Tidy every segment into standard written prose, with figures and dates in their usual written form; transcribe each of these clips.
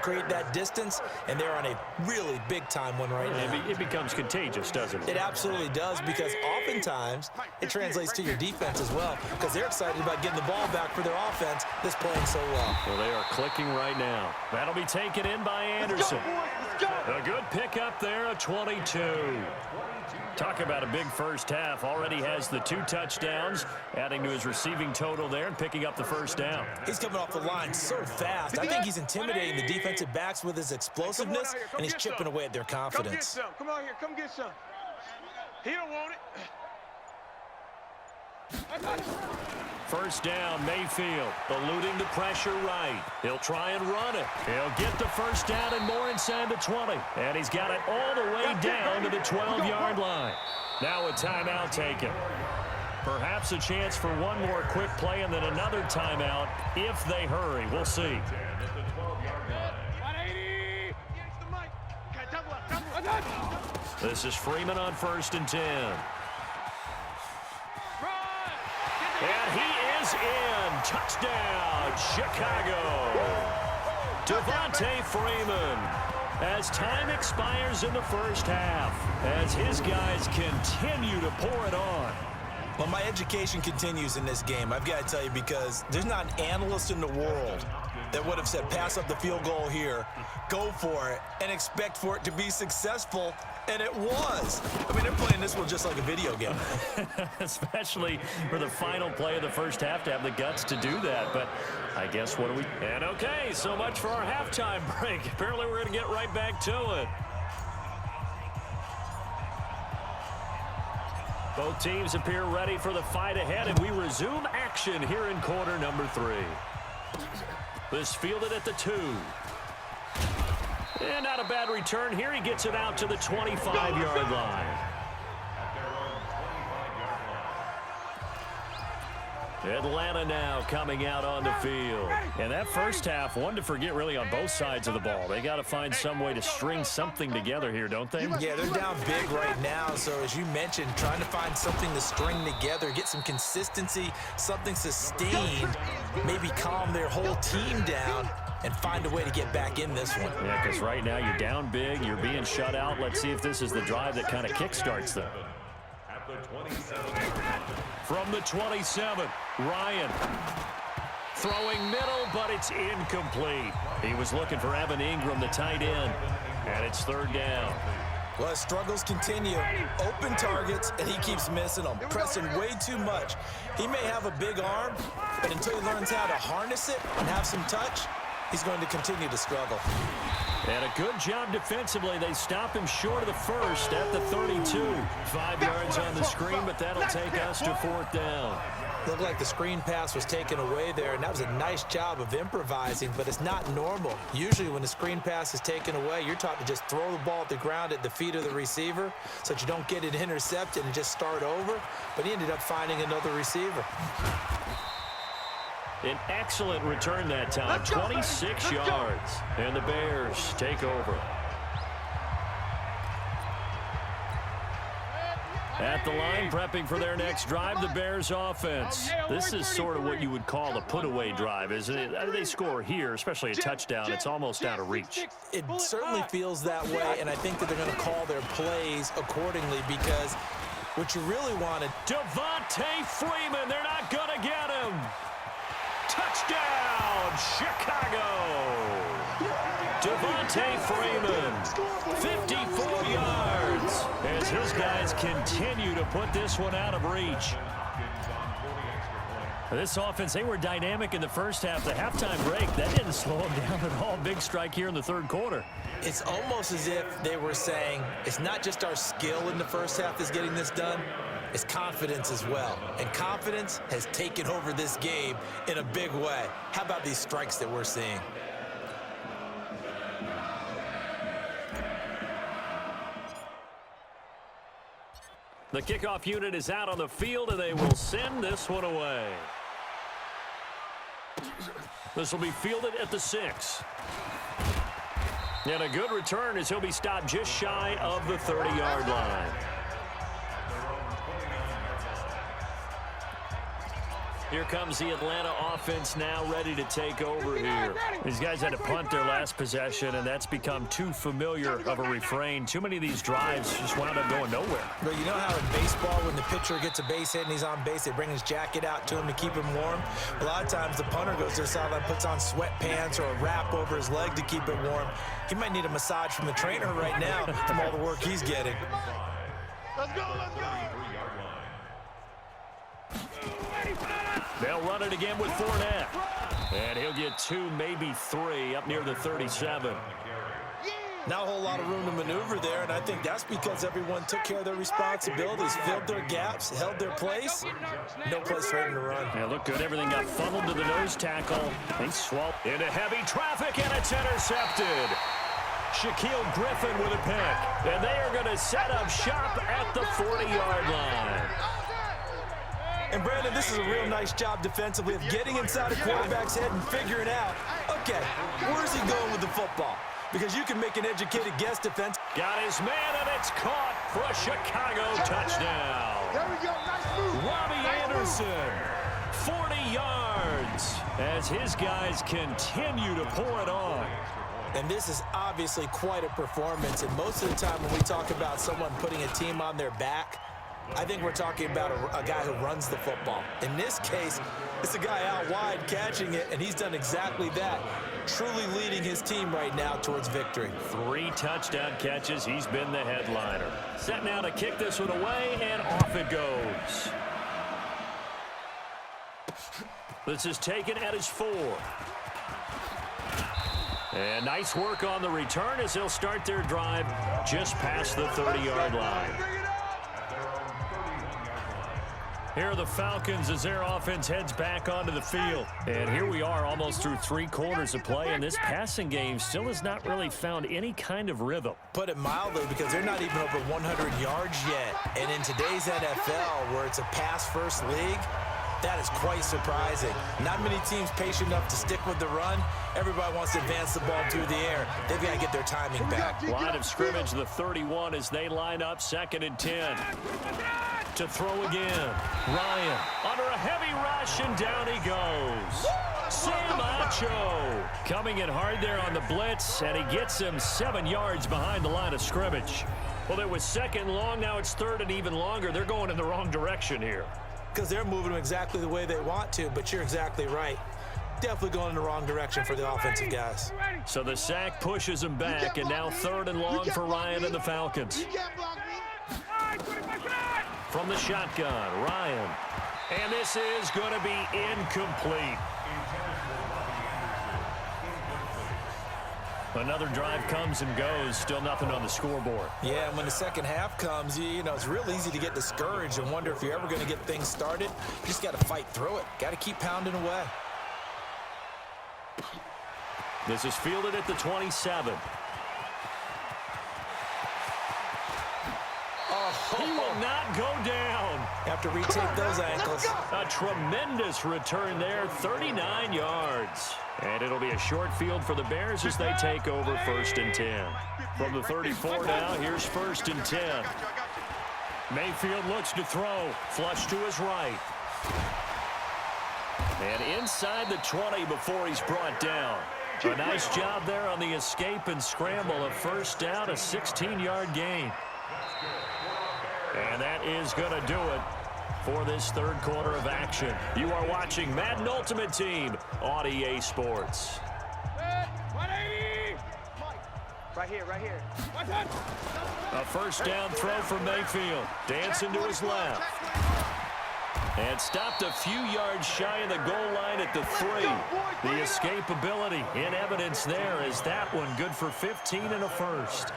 create that distance, and they're on a really big-time one right now. It becomes contagious, doesn't it? It absolutely does, because oftentimes it translates to your defense as well, because they're excited about getting the ball back for their offense that's playing so well. Well, they are clicking right now. That'll be taken in by Anderson. A good pickup there, a 22. Talk about a big first half. Already has the 2 touchdowns, adding to his receiving total there and picking up the first down. He's coming off the line so fast. I think he's intimidating the defensive backs with his explosiveness, and he's chipping away at their confidence. Come on here, come get some. He don't want it. First down, Mayfield, eluding the pressure right. He'll try and run it. He'll get the first down and more inside the 20. And he's got it all the way down to the 12-yard line. Now a timeout taken. Perhaps a chance for one more quick play and then another timeout if they hurry. We'll see. This is Freeman on 1st and 10. And he is in. Touchdown, Chicago. Devontae Freeman. As time expires in the first half, as his guys continue to pour it on. Well, my education continues in this game, I've got to tell you, because there's not an analyst in the world that would have said pass up the field goal here, go for it, and expect for it to be successful, and it was. I mean, they're playing this one just like a video game. Especially for the final play of the first half to have the guts to do that, but I guess what do we... And okay, so much for our halftime break. Apparently we're going to get right back to it. Both teams appear ready for the fight ahead, and we resume action here in quarter number 3. This fielded at the 2. And not a bad return here. He gets it out to the 25-yard line. Atlanta now coming out on the field. And that first half, one to forget really on both sides of the ball. They got to find some way to string something together here, don't they? Yeah, they're down big right now. So as you mentioned, trying to find something to string together, get some consistency, something sustained, maybe calm their whole team down and find a way to get back in this one. Yeah, because right now you're down big, you're being shut out. Let's see if this is the drive that kind of kickstarts them. From the 27, Ryan. Throwing middle, but it's incomplete. He was looking for Evan Ingram, the tight end, and it's 3rd down. Well, his struggles continue. Open targets, and he keeps missing them, pressing way too much. He may have a big arm, but until he learns how to harness it and have some touch, he's going to continue to struggle. And a good job defensively. They stop him short of the first at the 32. 5 yards on the screen, but that'll take us to 4th down. Looked like the screen pass was taken away there, and that was a nice job of improvising, but it's not normal. Usually when the screen pass is taken away, you're taught to just throw the ball at the ground at the feet of the receiver so that you don't get it intercepted and just start over, but he ended up finding another receiver. An excellent return that time, 26 yards. And the Bears take over. At the line, prepping for their next drive, the Bears offense. This is sort of what you would call a put-away drive, isn't it? They score here, especially a touchdown. It's almost out of reach. It certainly feels that way, and I think that they're going to call their plays accordingly, because what you really wanted... Devontae Freeman, they're not going to get him. Touchdown, Chicago! Devontae Freeman, 54 yards, as his guys continue to put this one out of reach. This offense, they were dynamic in the first half. The halftime break, that didn't slow them down at all. Big strike here in the 3rd quarter. It's almost as if they were saying, it's not just our skill in the first half that's getting this done, it's confidence as well. And confidence has taken over this game in a big way. How about these strikes that we're seeing? The kickoff unit is out on the field, and they will send this one away. This will be fielded at the 6. And a good return as he'll be stopped just shy of the 30-yard line. Here comes the Atlanta offense now ready to take over here. These guys had to punt their last possession, and that's become too familiar of a refrain. Too many of these drives just wound up going nowhere. But you know how in baseball, when the pitcher gets a base hit and he's on base, they bring his jacket out to him to keep him warm? A lot of times the punter goes to the sideline, puts on sweatpants or a wrap over his leg to keep it warm. He might need a massage from the trainer right now from all the work he's getting. Let's go, let's go. They'll run it again with Fournette. And he'll get 2, maybe 3 up near the 37. Not a whole lot of room to maneuver there, and I think that's because everyone took care of their responsibilities, filled their gaps, held their place. No place for him to run. Yeah, looked good. Everything got funneled to the nose tackle. He swallowed into heavy traffic, and it's intercepted. Shaquille Griffin with a pick. And they are going to set up shop at the 40-yard line. And, Brandon, this is a real nice job defensively of getting inside a quarterback's head and figuring out, okay, where's he going with the football? Because you can make an educated guess defense. Got his man, and it's caught for a Chicago touchdown. There we go, nice move. Robbie Anderson, 40 yards, as his guys continue to pour it on. And this is obviously quite a performance. And most of the time when we talk about someone putting a team on their back, I think we're talking about a guy who runs the football. In this case, it's a guy out wide catching it, and he's done exactly that, truly leading his team right now towards victory. 3 touchdown catches. He's been the headliner. Set now to kick this one away, and off it goes. This is taken at his 4. And nice work on the return as they'll start their drive just past the 30-yard line. Here are the Falcons as their offense heads back onto the field. And here we are almost through 3 quarters of play, and this passing game still has not really found any kind of rhythm. Put it mildly, because they're not even over 100 yards yet. And in today's NFL, where it's a pass-first league, that is quite surprising. Not many teams patient enough to stick with the run. Everybody wants to advance the ball through the air. They've got to get their timing back. Line of scrimmage, the 31, as they line up 2nd and 10. To throw again. Ryan under a heavy rush, and down he goes. Samacho coming in hard there on the blitz, and he gets him 7 yards behind the line of scrimmage. Well, it was 2nd long. Now it's 3rd and even longer. They're going in the wrong direction here. Because they're moving them exactly the way they want to, but you're exactly right. Definitely going in the wrong direction for the offensive guys. So the sack pushes him back, and now 3rd and long for Ryan and the Falcons. From the shotgun, Ryan. And this is going to be incomplete. Another drive comes and goes, still nothing on the scoreboard. Yeah, and when the second half comes, you know, it's real easy to get discouraged and wonder if you're ever going to get things started. You just got to fight through it. Got to keep pounding away. This is fielded at the 27. He will not go down. Have to retake those ankles. A tremendous return there, 39 yards. And it'll be a short field for the Bears as they take over 1st and 10. From the 34 now, here's 1st and 10. Mayfield looks to throw. Flush to his right. And inside the 20 before he's brought down. A nice job there on the escape and scramble. A 1st down, a 16-yard gain. And that is going to do it for this 3rd quarter of action. You are watching Madden Ultimate Team on EA Sports. 180. Right here, right here. A 1st down throw for Mayfield. Dancing to his left. And stopped a few yards shy of the goal line at the 3. The escapability in evidence there is that one good for 15 and a 1st.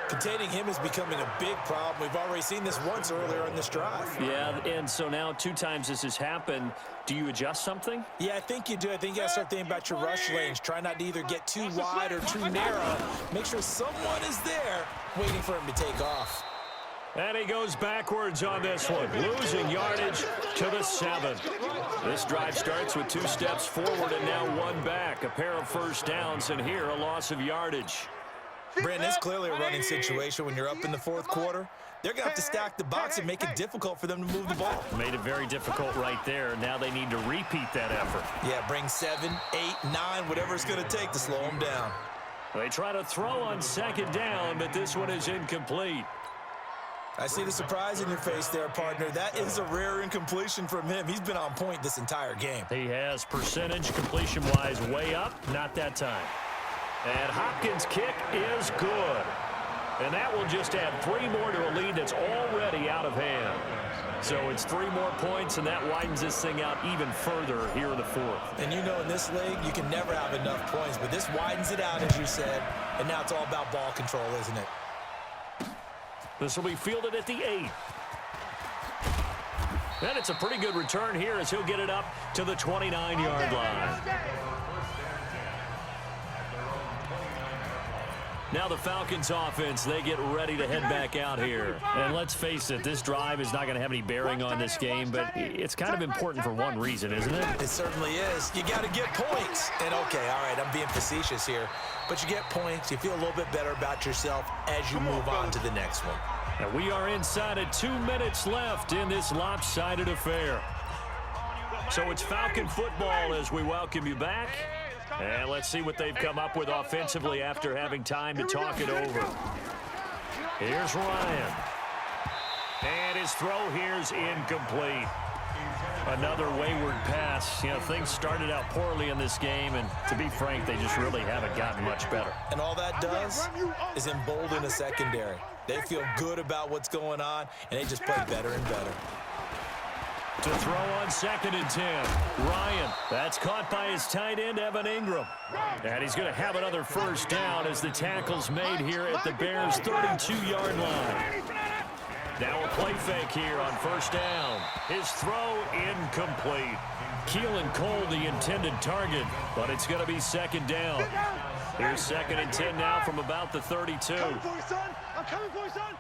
Containing him is becoming a big problem. We've already seen this once earlier in this drive. Yeah, and so now 2 times this has happened. Do you adjust something? Yeah, I think you do. I think you got to start thinking about your rush lanes. Try not to either get too wide or too narrow. Make sure someone is there waiting for him to take off. And he goes backwards on this one, losing yardage to the 7. This drive starts with 2 steps forward and now 1 back. A pair of 1st downs, and here a loss of yardage. Brandon, it's clearly a running situation when you're up in the fourth quarter. They're going to have to stack the box and make it difficult for them to move the ball. Made it very difficult right there. Now they need to repeat that effort. Yeah, bring 7, 8, 9, whatever it's going to take to slow them down. They try to throw on second down, but this one is incomplete. I see the surprise in your face there, partner. That is a rare incompletion from him. He's been on point this entire game. He has percentage completion-wise way up, not that time. And Hopkins' kick is good. And that will just add 3 more to a lead that's already out of hand. So it's 3 more points, and that widens this thing out even further here in the fourth. And you know in this league, you can never have enough points, but this widens it out, as you said, and now it's all about ball control, isn't it? This will be fielded at the 8. And it's a pretty good return here as he'll get it up to the 29-yard line. Now the Falcons offense, they get ready to head back out here. And let's face it, this drive is not going to have any bearing on this game, but it's kind of important for one reason, isn't it? It certainly is. You got to get points. And okay, all right, I'm being facetious here, but you get points, you feel a little bit better about yourself as you move on to the next one. And we are inside of 2 minutes left in this lopsided affair. So it's Falcon football as we welcome you back. And let's see what they've come up with offensively after having time to talk it over. Here's Ryan. And his throw here's incomplete. Another wayward pass. You know, things started out poorly in this game, and to be frank, they just really haven't gotten much better. And all that does is embolden a secondary. They feel good about what's going on, and they just play better and better. To throw on 2nd and 10. Ryan, that's caught by his tight end, Evan Ingram. And he's going to have another first down as the tackle's made here at the Bears' 32-yard line. Now a play fake here on first down. His throw incomplete. Keelan Cole the intended target, but it's going to be 2nd down. Here's 2nd and 10 now from about the 32. I'm coming for you, son.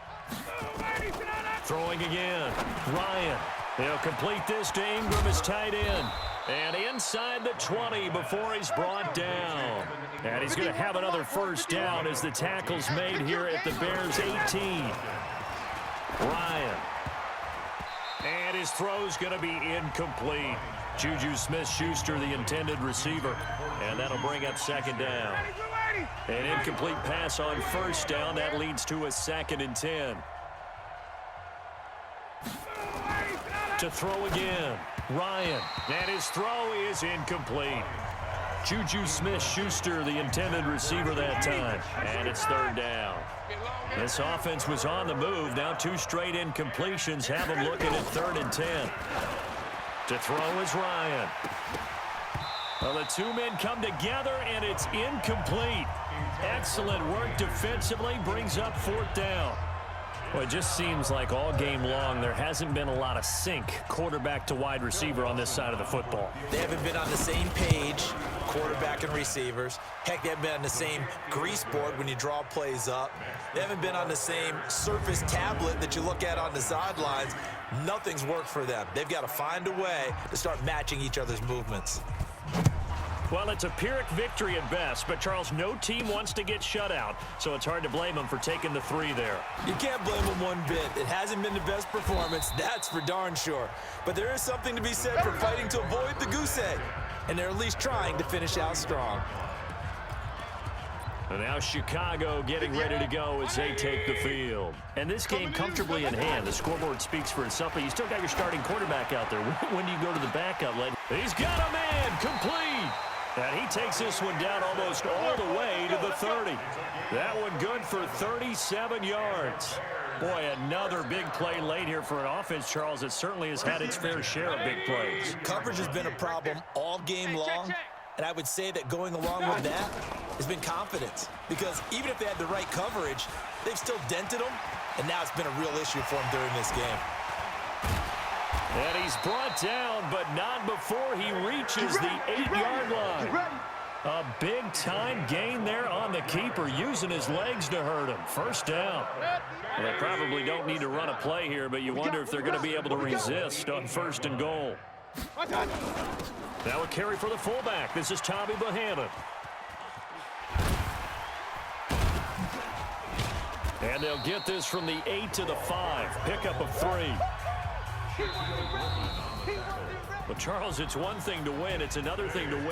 Throwing again. Ryan. He'll complete this to Ingram, his tight end. And inside the 20 before he's brought down. And he's going to have another first down as the tackle's made here at the Bears' 18. Ryan. And his throw's going to be incomplete. Juju Smith-Schuster, the intended receiver. And that'll bring up 2nd down. An incomplete pass on first down. That leads to a 2nd and 10. To throw again. Ryan. And his throw is incomplete. Juju Smith-Schuster, the intended receiver that time. And it's 3rd down. This offense was on the move. Now 2 straight incompletions have them looking at 3rd and 10. To throw is Ryan. Well, the 2 men come together, and it's incomplete. Excellent work defensively. Brings up 4th down. Well, it just seems like all game long there hasn't been a lot of sync quarterback to wide receiver on this side of the football. They haven't been on the same page, quarterback and receivers. Heck, they haven't been on the same grease board when you draw plays up. They haven't been on the same Surface tablet that you look at on the sidelines. Nothing's worked for them. They've got to find a way to start matching each other's movements. Well, it's a Pyrrhic victory at best, but, Charles, no team wants to get shut out, so it's hard to blame them for taking the 3 there. You can't blame them one bit. It hasn't been the best performance, that's for darn sure. But there is something to be said for fighting to avoid the goose egg, and they're at least trying to finish out strong. And now Chicago getting ready to go as they take the field. And this game comfortably in hand. The scoreboard speaks for itself, but you still got your starting quarterback out there. When do you go to the backup? He's got a man complete. And he takes this one down almost all the way to the 30. That one good for 37 yards. Boy, another big play late here for an offense, Charles, that certainly has had its fair share of big plays. Coverage has been a problem all game long, and I would say that going along with that has been confidence. Because even if they had the right coverage, they've still dented them, and now it's been a real issue for them during this game. And he's brought down, but not before he reaches the 8-yard line. A big-time gain there on the keeper, using his legs to hurt him. First down. Well, they probably don't need to run a play here, but you wonder if they're going to be able to resist on 1st and goal. Now a carry for the fullback. This is Tommy Bohannon. And they'll get this from the 8 to the 5. Pickup of 3. Well, Charles, it's one thing to win. It's another thing to win